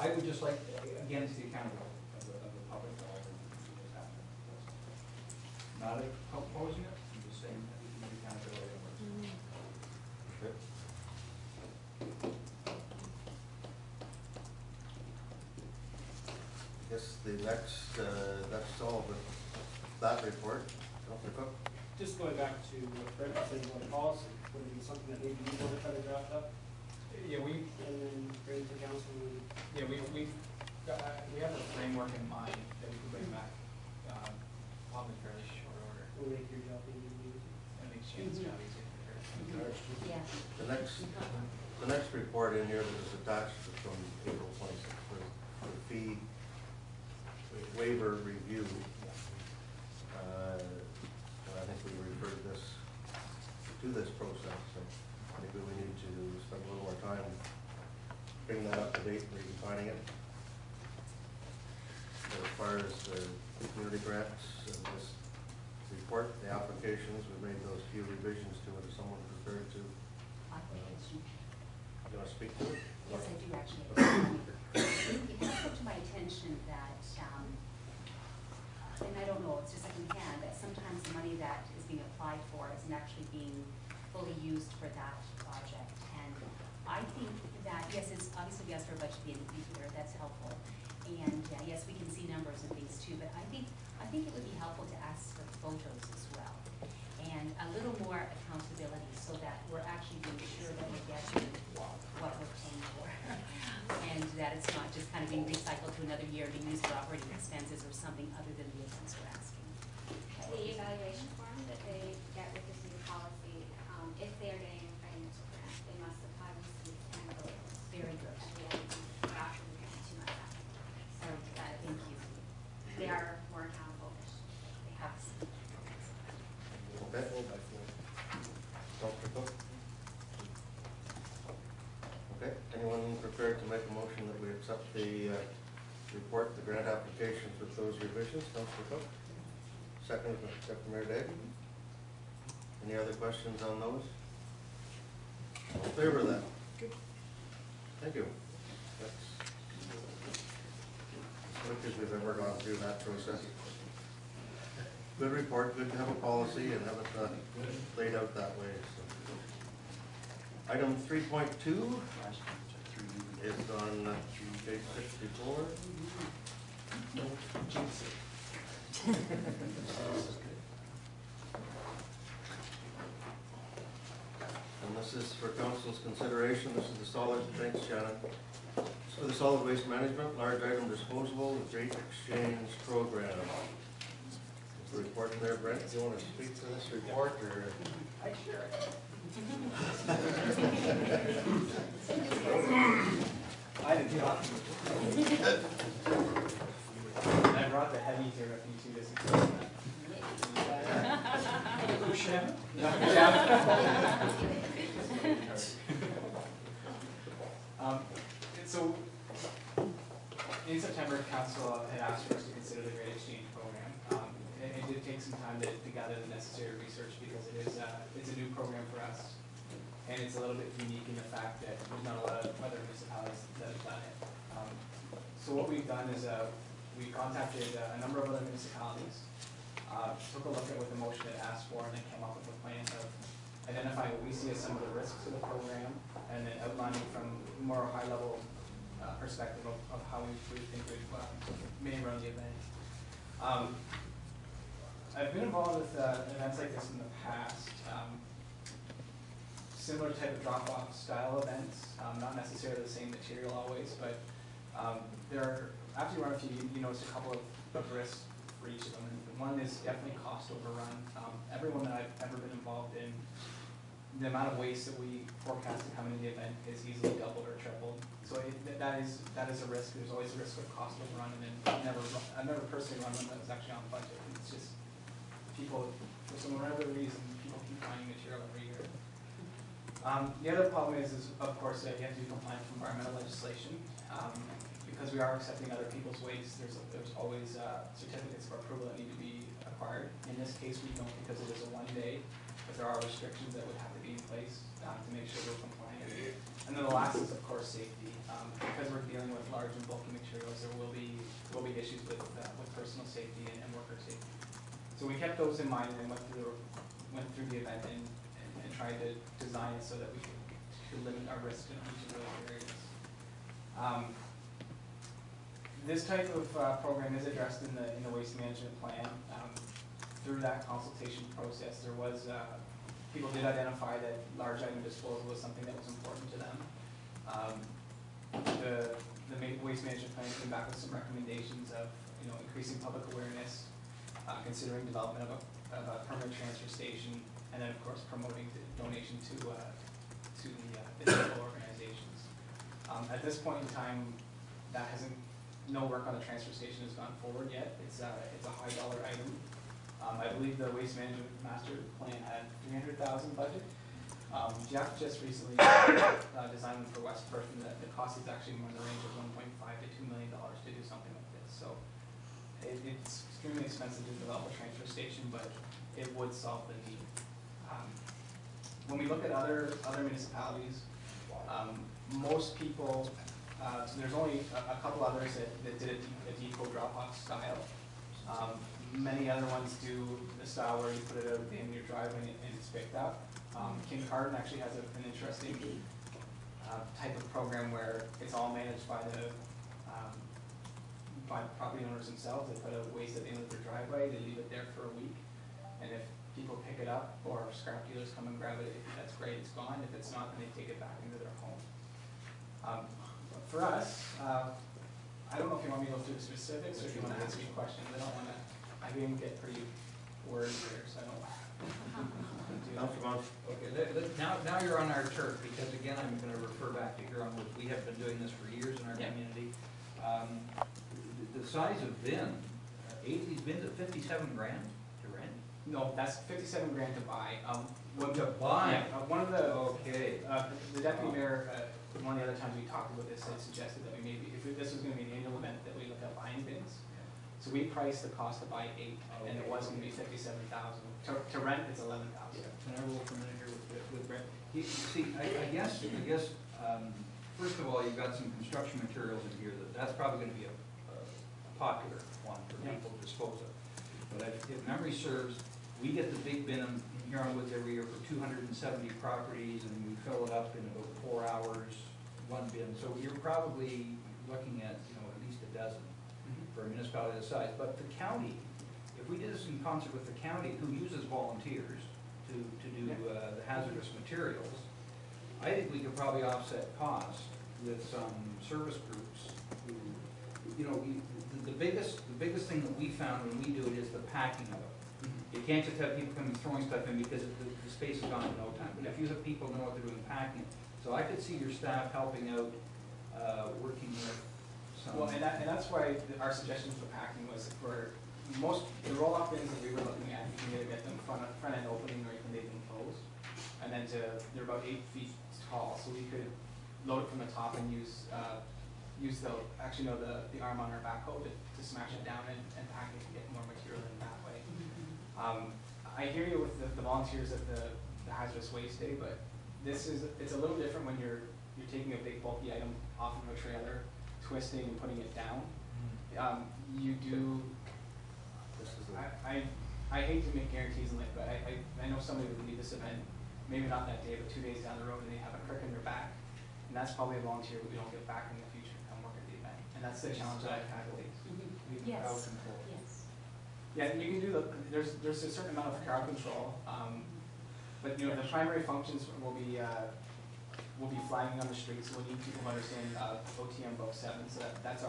I would just like, again, it's the accountability of the public for all the things that happen. Not opposing it, I'm just saying that the accountability of works. Okay. I guess the next, that's all with that report. Councilor Cook? Just going back to what Brent was saying about policy, would it be something that maybe you want to try to draft up Yeah, and then bring to council? yeah, we have a framework in mind that we can bring back, probably fairly short order. Will make your job easier. That makes Shane's job easier for her. Yeah. The next report in here that is attached is from April 26th for the fee waiver review. I think we referred this to this process, so maybe we need to spend a little more time bringing that up to date and redefining it. So as far as the community grants and this report, the applications, we made those few revisions to it. Is someone prepared to? Application. You want to speak to it? Yes, I do actually. It has come to my attention that, and I don't know, it's just secondhand, that sometimes the money that is being applied for isn't actually being fully used for that project. And I think that, yes, it's obviously we asked for a budget to be here, that's helpful. And yes, we can see numbers and things too, but I think it would be helpful to ask for photos as well. And a little more accountability so that we're actually being sure that we're getting what we're paying for. And that it's not just kind of being recycled to another year, being used for operating expenses or something other than the events we're asking. The evaluation form that they get with this new policy, if they are getting a financial grant, they must apply receipts and bills. Very good. At the end, after the grant, 2 months after. So Thank you. they are more accountable. They have. Okay. Councilor Cook? Okay. Anyone prepared to make a motion that we accept the report, the grant applications with those revisions? Councilor Cook? Second, Deputy Mayor Day. Any other questions on those? All in favor of that? Thank you. That's as quick as we've ever gone through that process. Good report, good to have a policy and have it laid out that way. So. Item 3.2 is on page 64. And this is for council's consideration. This is the solid, thanks Shannon. It's for the solid waste management, large item disposal, rate exchange program. Is the report in there, Brent? Do you want to speak to this report or? I sure. I didn't talk. I brought the heavies here if you two disagree. So in September, council had asked for us to consider the rate exchange program. It did take some time to gather the necessary research because it's a new program for us, and it's a little bit unique in the fact that there's not a lot of other municipalities that have done it. So what we've done is we contacted a number of other municipalities, took a look at what the motion had asked for, and then came up with a plan of identifying what we see as some of the risks of the program, and then outlining from more high-level perspective of how we think we may run the event. I've been involved with events like this in the past, similar type of drop-off style events, not necessarily the same material always, but after you run a few, you notice a couple of risks for each of them. And one is definitely cost overrun. Everyone that I've ever been involved in, the amount of waste that we forecast to come into the event is easily doubled or tripled. So that is a risk. There's always a risk of cost overrun, and then I've never personally run one that was actually on budget. It's just people, for some whatever reason, people keep finding material every year. The other problem is of course, you have to be compliant with environmental legislation. Because we are accepting other people's waste, there's always certificates of approval that need to be acquired. In this case, we don't because it is a 1 day, but there are restrictions that would have to be in place to make sure we're compliant. And then the last is, of course, safety. Because we're dealing with large and bulky materials, there will be issues with personal safety and worker safety. So we kept those in mind and then went through the event and tried to design it so that we could limit our risk in each of those areas. This type of program is addressed in the waste management plan. Through that consultation process, there was people did identify that large item disposal was something that was important to them. The waste management plan came back with some recommendations of increasing public awareness, considering development of a permanent transfer station, and then of course promoting the donation to the local organizations. At this point in time, no work on the transfer station has gone forward yet. It's a high dollar item. I believe the waste management master plan had $300,000 budget. Jeff just recently designed one for West Perth, and the cost is actually more in the range of $1.5 to $2 million to do something like this. So it's extremely expensive to develop a transfer station, but it would solve the need. When we look at other municipalities, most people, so there's only a couple others that did a depot drop-off style. Many other ones do the style where you put it out in your driveway and it's picked up. Kincardine actually has an interesting type of program where it's all managed by the property owners themselves. They put out waste at the end of their driveway, they leave it there for a week, and if people pick it up or scrap dealers come and grab it, that's great, it's gone. If it's not, then they take it back into their home. For us, I don't know if you want me to go through the specifics or if you want to ask me questions. I can get pretty wordy here, so I don't. Okay, now you're on our turf, because again, I'm going to refer back to Huron Woods. We have been doing this for years in our community. The size of bin, 8 of these bins at 57 grand to rent? No, that's 57 grand to buy. To buy? Yeah, one of the, okay. The deputy mayor, one of the other times we talked about this, had suggested that we maybe, if this was going to be an annual event, that we look at buying bins. So we priced the cost to buy 8, and it was going to be 57,000. To rent, it's 11,000. Can I roll for a minute here with Brent? See, I guess, first of all, you've got some construction materials in here that's probably going to be a popular one for people to dispose of. But if memory serves, we get the big bin in Huron Woods every year for 270 properties, and we fill it up in about 4 hours, one bin. So you're probably looking at at least a dozen for a municipality this size. But the county, if we did this in concert with the county, who uses volunteers to do the hazardous materials, I think we could probably offset costs with some service groups who, the biggest thing that we found when we do it is the packing of it. You can't just have people coming throwing stuff in because the space is gone in no time. But if you have people know what they're doing packing it, so I could see your staff helping out, working with some. Well, and that's why our suggestion for packing was for the roll-off bins that we were looking at, you can either get them front end opening or you can leave them closed. And then they're about 8 feet tall, so we could load it from the top and use the arm on our backhoe to smash it down and pack it to get more material in that way. I hear you with the volunteers at the hazardous waste day, but it's a little different when you're taking a big bulky item off of a trailer, twisting and putting it down. You do. I hate to make guarantees and but I know somebody would leave this event, maybe not that day, but 2 days down the road, and they have a crick in their back, and that's probably a volunteer we don't get back in the future to come work at the event, and that's the challenge that I've had with these. Yes. Crowd control. Yes. Yeah, and you can do there's a certain amount of crowd control, but the primary functions will be flagging on the streets. We'll need people who understand OTM Book 7, so that's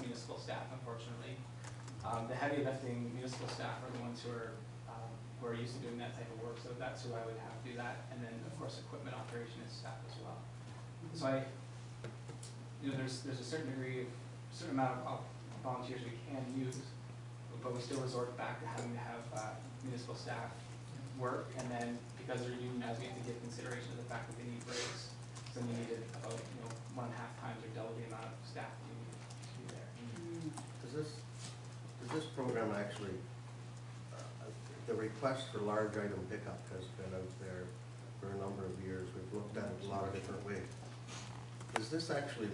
municipal staff, unfortunately. The heavy lifting municipal staff are the ones who are used to doing that type of work, so that's who I would have do that, and then of course equipment operation is staff as well. So there's a certain amount of volunteers we can use, but we still resort back to having to have municipal staff work, and then because they're unionized, we have to give consideration to the fact that they need breaks. So we needed about 1.5 times or double the amount of staff that we needed to be there. Does this program actually, the request for large item pickup has been out there for a number of years. We've looked at it a lot of different ways. Does this actually